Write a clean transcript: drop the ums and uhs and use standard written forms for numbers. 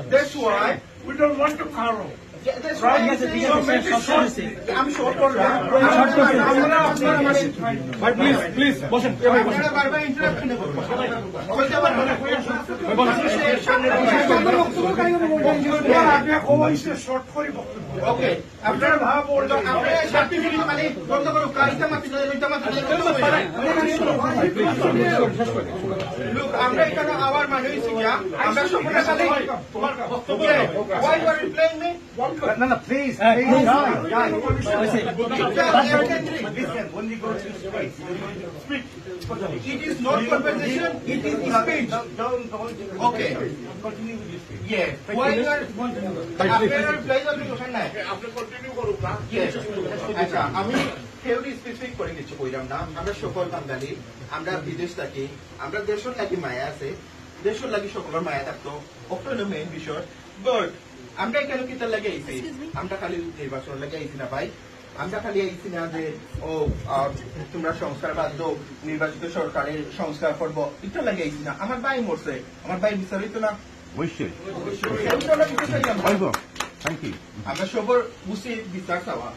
That's why we don't want to quarrel. আমি short করলাম please বসেন শর্ট করি ওকে আপনারা ভাব বললাম সার্টিফিকেট মানে বন্ধ করো কাইটা মাটি লোক আমরা এখানে আবার মানে হইছি না আমরা সকলে খালি তোমার বক্তব্য why you are replying me No, please. Listen, only go to speak. It is not conversation, it is speech. Okay. Continue with your speech. Yes. Why you are আপনারা reply করতে দোকান নাই আপনি কন্টিনিউ করুন না। Yes. আচ্ছা আমি theory specific করে কিছু কইরাম না আমরা সকল বাঙালি আমরা বিদেশ থাকি আমরা দেশের লাগি মায়া আছে দেশের লাগি সকলের মায়া থাকতো ওটা মেইন বিষয় বাট আমরা এখানে কি তার লাগে আইছি আমরা খালি নির্বাচন লাগে আইছি না ভাই আমরা খালি আইছি না যে ও তোমরা সংস্কার বাধ্য নির্বাচিত সরকারের সংস্কার করবো এটা লাগে আইছি না আমার ভাই মরছে আমার ভাই বিচারিত না অবশ্যই। আমরা সবার উচিত বিচার চাওয়া